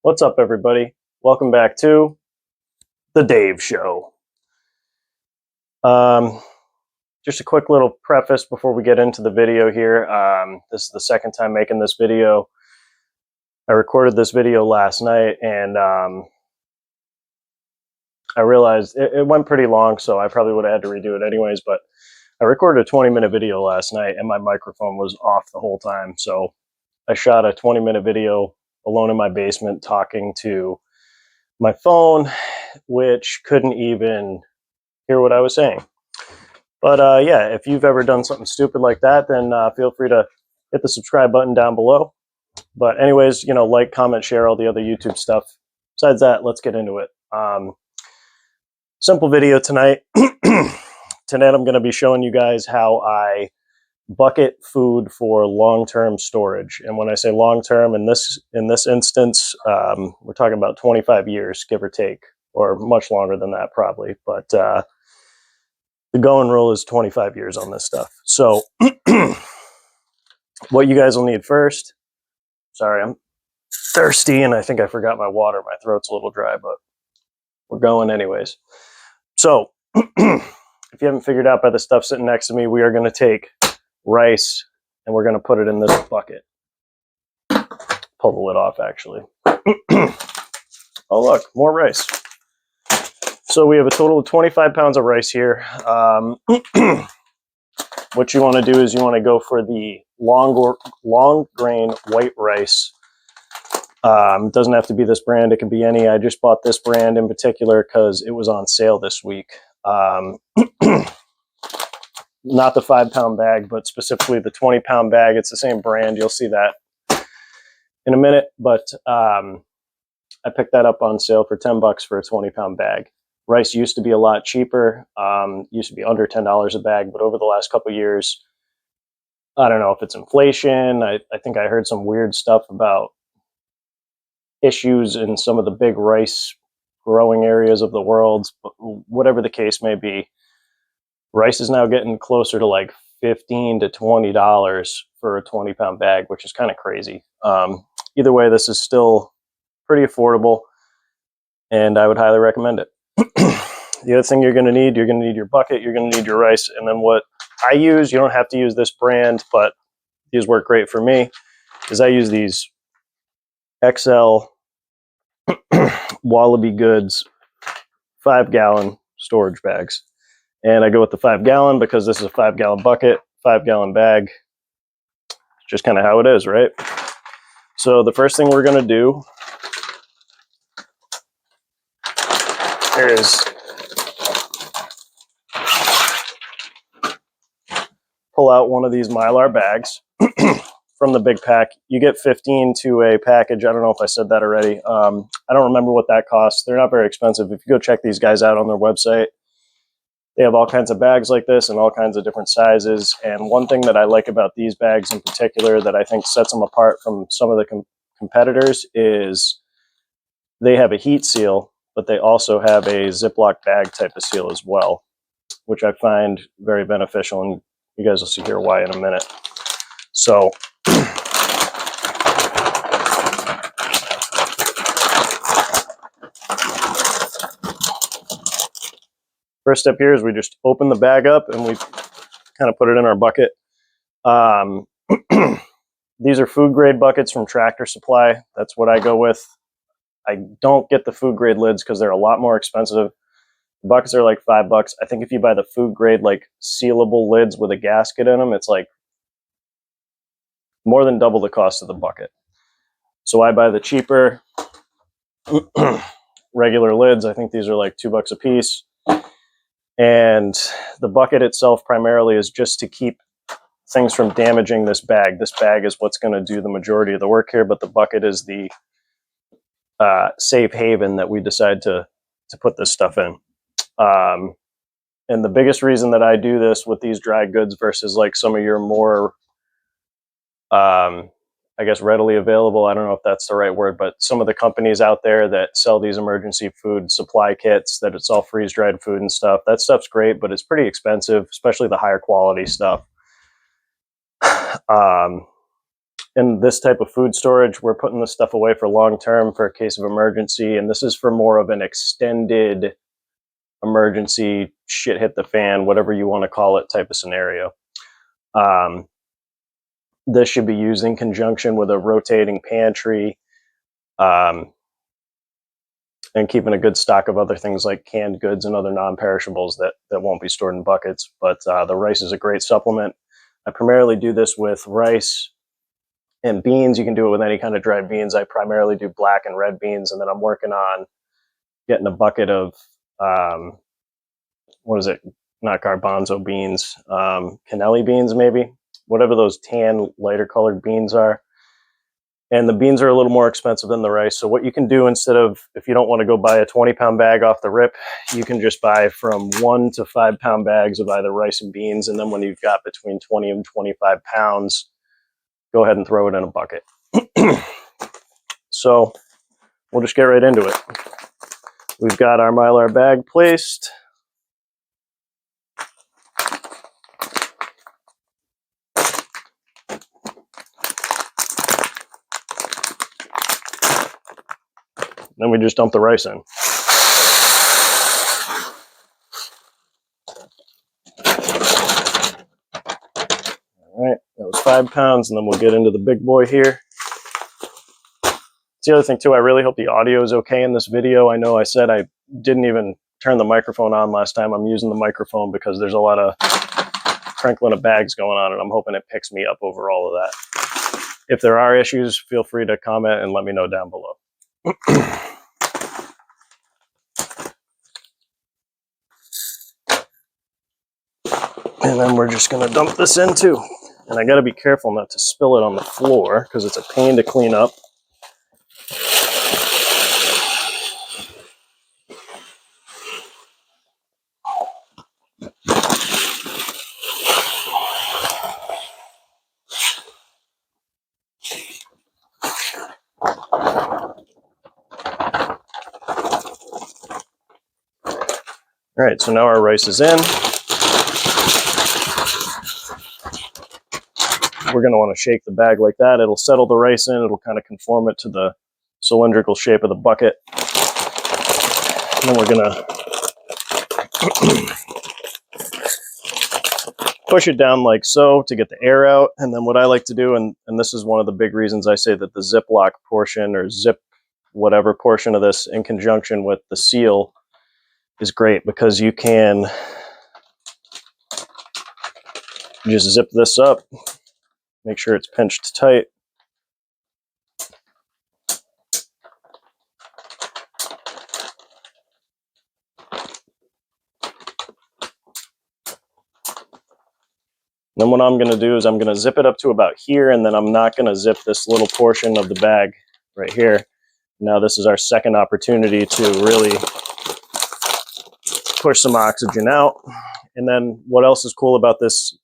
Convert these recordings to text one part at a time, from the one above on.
What's up, everybody? Welcome back to The Dave Show. Just a quick little preface before we get into the video here. This is the second time making this video. I recorded this video last night, and I realized it went pretty long, so I probably would have had to redo it anyways, but I recorded a 20-minute video last night, and my microphone was off the whole time, so I shot a 20-minute video alone in my basement talking to my phone, which couldn't even hear what I was saying. But yeah, if you've ever done something stupid like that, then feel free to hit the subscribe button down below. But anyways, like, comment, share, all the other YouTube stuff. Besides that, let's get into it. Simple video tonight. Tonight I'm going to be showing you guys how I bucket food for long-term storage. And when I say long-term, in this instance, we're talking about 25 years, give or take, or much longer than that probably. But the going rule is 25 years on this stuff. So what you guys will need first, sorry, I'm thirsty and I think I forgot my water. My throat's a little dry, but we're going anyways. So if you haven't figured out by the stuff sitting next to me, we are going to take rice and we're going to put it in this bucket. Pull the lid off, actually. Oh, look, more rice. So we have a total of 25 pounds of rice here. What you want to do is you want to go for the long grain white rice. It doesn't have to be this brand. It can be any. I just bought this brand in particular because it was on sale this week. Not the 5-pound bag, but specifically the 20-pound bag. It's the same brand. You'll see that in a minute. But I picked that up on sale for $10 for a 20-pound bag. Rice used to be a lot cheaper. Used to be under $10 a bag. But over the last couple of years, I don't know if it's inflation. I think I heard some weird stuff about issues in some of the big rice growing areas of the world. But whatever the case may be, rice is now getting closer to like $15 to $20 for a 20-pound bag, which is kind of crazy. Either way, this is still pretty affordable, and I would highly recommend it. The other thing you're going to need your bucket, you're going to need your rice, and then what I use, you don't have to use this brand, but these work great for me, is I use these XL Wallaby Goods 5-gallon storage bags. And I go with the 5-gallon because this is a 5-gallon bucket, 5-gallon bag. Just kind of how it is, right? So the first thing we're going to do is pull out one of these mylar bags from the big pack. You get 15 to a package. I don't know if I said that already. I don't remember what that costs. They're not very expensive. If you go check these guys out on their website, they have all kinds of bags like this and all kinds of different sizes. And one thing that I like about these bags in particular that I think sets them apart from some of the competitors is they have a heat seal, but they also have a Ziploc bag type of seal as well, which I find very beneficial. And you guys will see here why in a minute. So first step here is we just open the bag up and we kind of put it in our bucket. These are food grade buckets from Tractor Supply. That's what I go with. I don't get the food grade lids because they're a lot more expensive. The buckets are like $5. I think if you buy the food grade like sealable lids with a gasket in them, it's like more than double the cost of the bucket. So I buy the cheaper regular lids. I think these are like $2 a piece. And the bucket itself primarily is just to keep things from damaging this bag. This bag is what's going to do the majority of the work here, but the bucket is the safe haven that we decide to put this stuff in. And the biggest reason that I do this with these dry goods versus like some of your more, I guess, readily available, I don't know if that's the right word, but some of the companies out there that sell these emergency food supply kits, that it's all freeze-dried food and stuff, that stuff's great, but it's pretty expensive, especially the higher quality stuff. in this type of food storage, we're putting this stuff away for long term for a case of emergency, and this is for more of an extended emergency, shit hit the fan, whatever you want to call it, type of scenario. This should be used in conjunction with a rotating pantry, and keeping a good stock of other things like canned goods and other non-perishables that won't be stored in buckets. But the rice is a great supplement. I primarily do this with rice and beans. You can do it with any kind of dried beans. I primarily do black and red beans, and then I'm working on getting a bucket of what is it? Not garbanzo beans, cannelli beans, maybe, whatever those tan, lighter colored beans are. And the beans are a little more expensive than the rice. So what you can do, instead of, if you don't want to go buy a 20-pound bag off the rip, you can just buy from 1 to 5 pound bags of either rice and beans. And then when you've got between 20 and 25 pounds, go ahead and throw it in a bucket. So we'll just get right into it. We've got our mylar bag placed. Then we just dump the rice in. All right, that was 5 pounds, and then we'll get into the big boy here. The other thing too, I really hope the audio is okay in this video. I know I said I didn't even turn the microphone on last time. I'm using the microphone because there's a lot of crinkling of bags going on, and I'm hoping it picks me up over all of that. If there are issues, feel free to comment and let me know down below. And then we're just going to dump this in too. And I got to be careful not to spill it on the floor because it's a pain to clean up. All right, so now our rice is in. We're going to want to shake the bag like that. It'll settle the rice in. It'll kind of conform it to the cylindrical shape of the bucket. And then we're going to push it down like so to get the air out. And then what I like to do, and this is one of the big reasons I say that the Ziploc portion or zip whatever portion of this in conjunction with the seal is great, because you can just zip this up, make sure it's pinched tight. Then what I'm going to do is I'm going to zip it up to about here, and then I'm not going to zip this little portion of the bag right here. Now this is our second opportunity to really push some oxygen out. And then what else is cool about this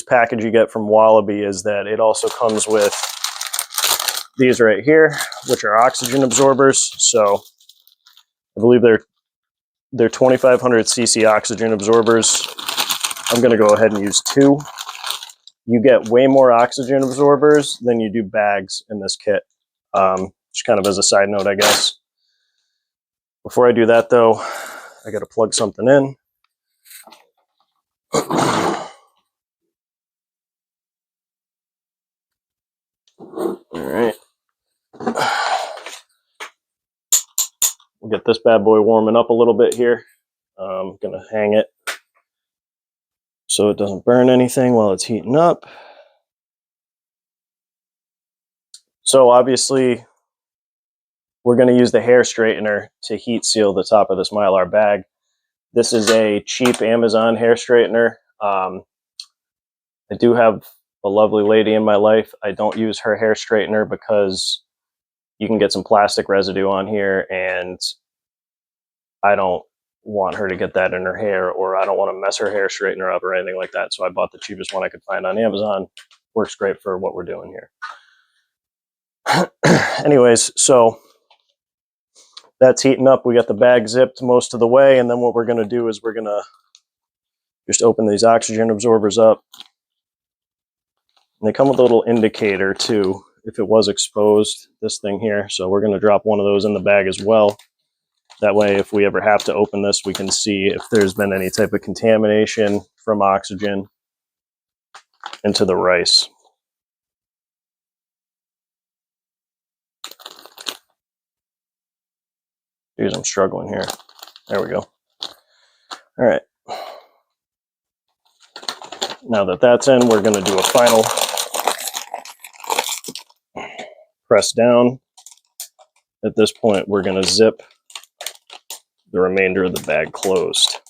package you get from Wallaby is that it also comes with these right here, which are oxygen absorbers. So I believe they're 2,500 cc oxygen absorbers. I'm going to go ahead and use 2. You get way more oxygen absorbers than you do bags in this kit. Just kind of as a side note, I guess. Before I do that though, I got to plug something in. All right. We'll get this bad boy warming up a little bit here. I'm going to hang it so it doesn't burn anything while it's heating up. So obviously, we're going to use the hair straightener to heat seal the top of this mylar bag. This is a cheap Amazon hair straightener. I do have a lovely lady in my life. I don't use her hair straightener because you can get some plastic residue on here, and I don't want her to get that in her hair, or I don't want to mess her hair straightener up or anything like that. So I bought the cheapest one I could find on Amazon. Works great for what we're doing here. Anyways, so that's heating up. We got the bag zipped most of the way, and then what we're going to do is we're going to just open these oxygen absorbers up. And they come with a little indicator too, if it was exposed, this thing here. So we're going to drop one of those in the bag as well. That way, if we ever have to open this, we can see if there's been any type of contamination from oxygen into the rice. Geez, I'm struggling here. There we go. All right. Now that that's in, we're going to do a final press down. At this point, we're going to zip the remainder of the bag closed.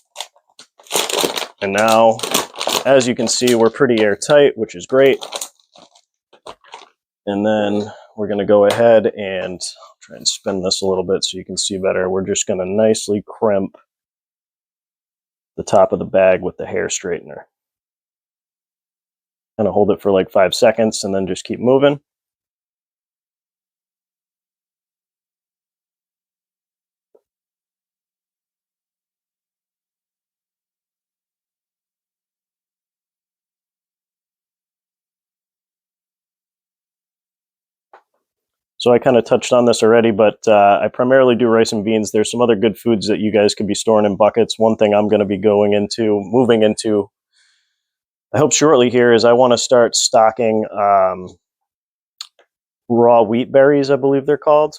And now, as you can see, we're pretty airtight, which is great. And then we're going to go ahead and try and spin this a little bit so you can see better. We're just going to nicely crimp the top of the bag with the hair straightener. Kind of hold it for like 5 seconds and then just keep moving. So I kind of touched on this already, but I primarily do rice and beans. There's some other good foods that you guys could be storing in buckets. One thing I'm going to be moving into, I hope shortly here, is I want to start stocking raw wheat berries, I believe they're called.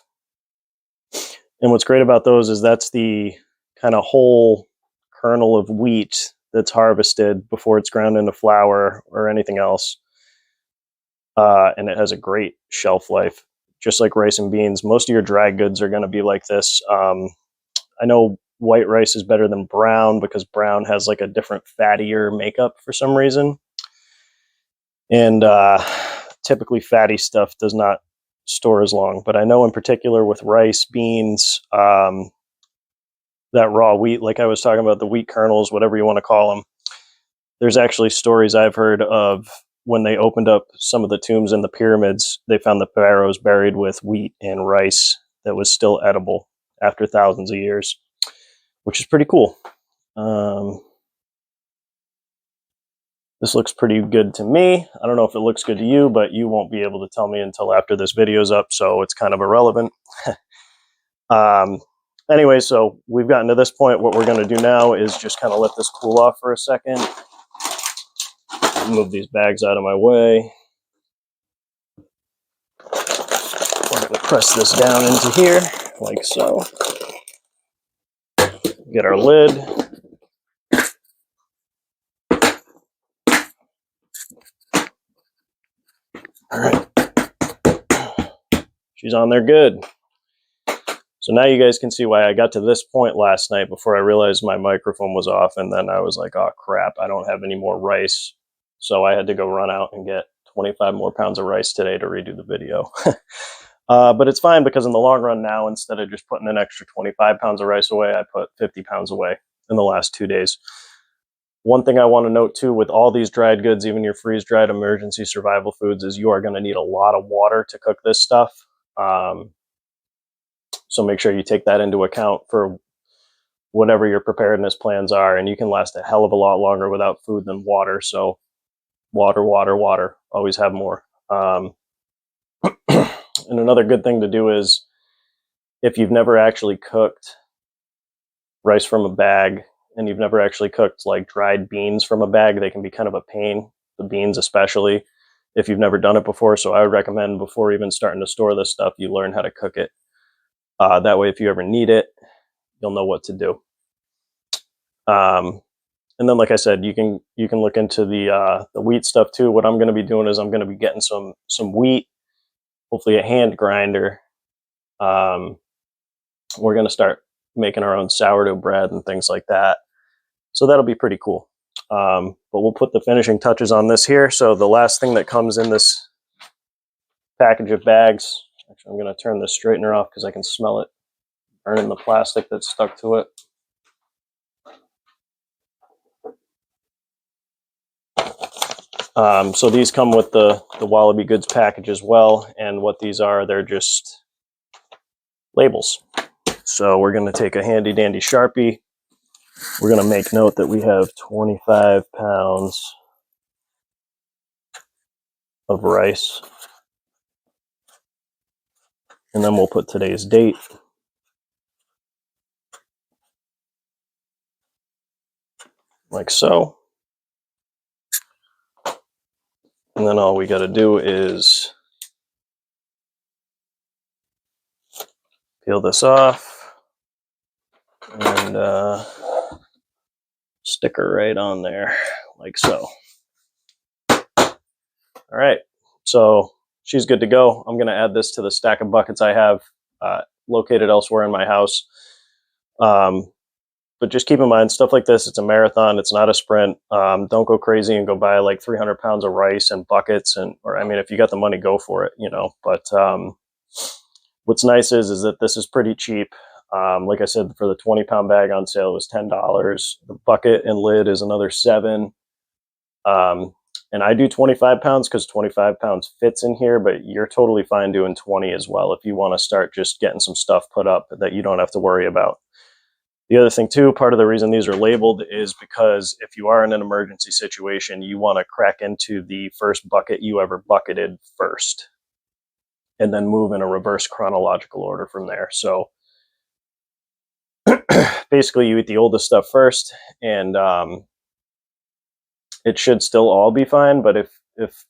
And what's great about those is that's the kind of whole kernel of wheat that's harvested before it's ground into flour or anything else. And it has a great shelf life. Just like rice and beans, most of your dry goods are going to be like this. I know white rice is better than brown because brown has like a different fattier makeup for some reason. And typically fatty stuff does not store as long. But I know in particular with rice, beans, that raw wheat, like I was talking about, the wheat kernels, whatever you want to call them, there's actually stories I've heard of when they opened up some of the tombs in the pyramids, they found the pharaohs buried with wheat and rice that was still edible after thousands of years, which is pretty cool. This looks pretty good to me. I don't know if it looks good to you, but you won't be able to tell me until after this video's up, so it's kind of irrelevant. Anyway, so we've gotten to this point. What we're going to do now is just kind of let this cool off for a second. Move these bags out of my way. We're going to press this down into here, like so. Get our lid. All right. She's on there good. So now you guys can see why I got to this point last night before I realized my microphone was off, and then I was like, oh crap, I don't have any more rice. So I had to go run out and get 25 more pounds of rice today to redo the video. But it's fine because in the long run now, instead of just putting an extra 25 pounds of rice away, I put 50 pounds away in the last 2 days. One thing I want to note too, with all these dried goods, even your freeze-dried emergency survival foods, is you are going to need a lot of water to cook this stuff. So make sure you take that into account for whatever your preparedness plans are, and you can last a hell of a lot longer without food than water. So water, water, water, always have more. And another good thing to do is, if you've never actually cooked rice from a bag and you've never actually cooked like dried beans from a bag, they can be kind of a pain, the beans especially, if you've never done it before. So I would recommend before even starting to store this stuff, you learn how to cook it. That way, if you ever need it, you'll know what to do. And then, like I said, you can look into the wheat stuff too. What I'm going to be doing is I'm going to be getting some wheat, hopefully a hand grinder. We're going to start making our own sourdough bread and things like that. So that'll be pretty cool. But we'll put the finishing touches on this here. So the last thing that comes in this package of bags, actually I'm going to turn this straightener off because I can smell it burning the plastic that's stuck to it. So these come with the Wallaby Goods package as well, and what these are, they're just labels. So we're going to take a handy dandy Sharpie. We're going to make note that we have 25 pounds of rice. And then we'll put today's date. Like so. And then all we got to do is peel this off and stick her right on there, like so. All right, so she's good to go. I'm going to add this to the stack of buckets I have located elsewhere in my house. But just keep in mind, stuff like this, it's a marathon. It's not a sprint. Don't go crazy and go buy like 300 pounds of rice and buckets. Or I mean, if you got the money, go for it, you know. But what's nice is that this is pretty cheap. Like I said, for the 20-pound bag on sale, it was $10. The bucket and lid is another $7. And I do 25 pounds because 25 pounds fits in here, but you're totally fine doing 20 as well if you want to start just getting some stuff put up that you don't have to worry about. The other thing too, part of the reason these are labeled is because if you are in an emergency situation, you want to crack into the first bucket you ever bucketed first, and then move in a reverse chronological order from there. So basically you eat the oldest stuff first, and it should still all be fine. But if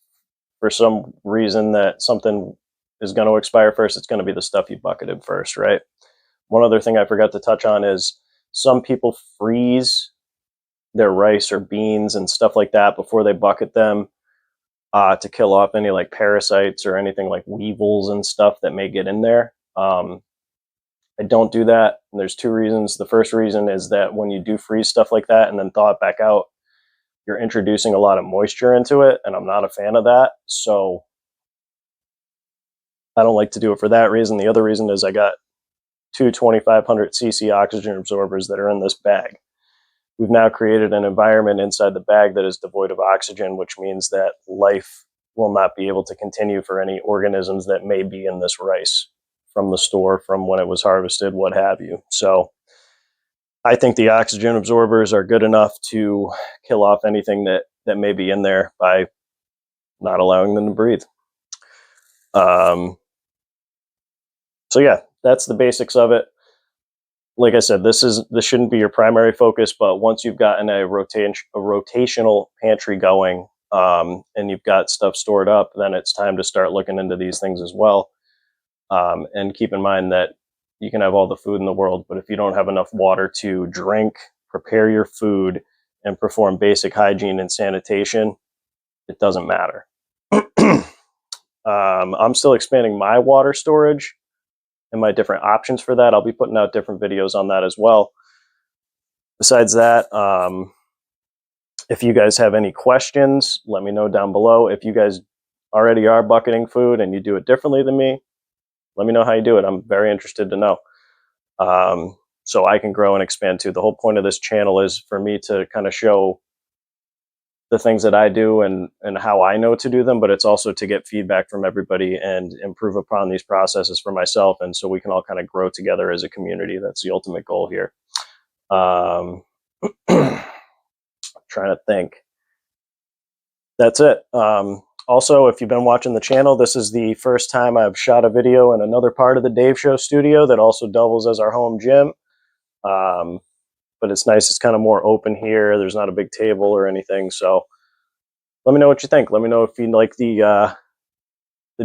for some reason that something is going to expire first, it's going to be the stuff you bucketed first, right? One other thing I forgot to touch on is some people freeze their rice or beans and stuff like that before they bucket them to kill off any like parasites or anything like weevils and stuff that may get in there. I don't do that. And there's two reasons. The first reason is that when you do freeze stuff like that and then thaw it back out, you're introducing a lot of moisture into it, and I'm not a fan of that. So I don't like to do it for that reason. The other reason is I got two 2500 cc oxygen absorbers that are in this bag. We've now created an environment inside the bag that is devoid of oxygen, which means that life will not be able to continue for any organisms that may be in this rice from the store, from when it was harvested, what have you. So I think the oxygen absorbers are good enough to kill off anything that may be in there by not allowing them to breathe. So yeah, that's the basics of it. Like I said, this shouldn't be your primary focus, but once you've gotten a rotational pantry going, and you've got stuff stored up, then it's time to start looking into these things as well. And keep in mind that you can have all the food in the world, but if you don't have enough water to drink, prepare your food, and perform basic hygiene and sanitation, it doesn't matter. I'm still expanding my water storage and my different options for that. I'll be putting out different videos on that as well. Besides that, if you guys have any questions, let me know down below. If you guys already are bucketing food and you do it differently than me, let me know how you do it. I'm very interested to know. So I can grow and expand too. The whole point of this channel is for me to kind of show the things that I do and how I know to do them, but it's also to get feedback from everybody and improve upon these processes for myself. And so we can all kind of grow together as a community. That's the ultimate goal here. Trying to think. That's it. Also, if you've been watching the channel, this is the first time I've shot a video in another part of the Dave Show studio that also doubles as our home gym. But it's nice. It's kind of more open here. There's not a big table or anything. So let me know what you think. Let me know if you like the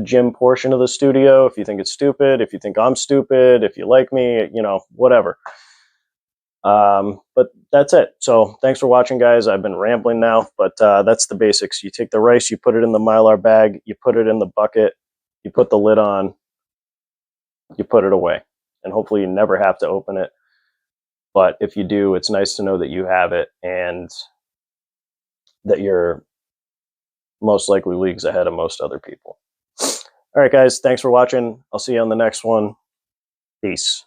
gym portion of the studio, if you think it's stupid, if you think I'm stupid, if you like me, you know, whatever. But that's it. So thanks for watching, guys. I've been rambling now, but that's the basics. You take the rice, you put it in the mylar bag, you put it in the bucket, you put the lid on, you put it away, and hopefully you never have to open it. But if you do, it's nice to know that you have it and that you're most likely leagues ahead of most other people. All right, guys, thanks for watching. I'll see you on the next one. Peace.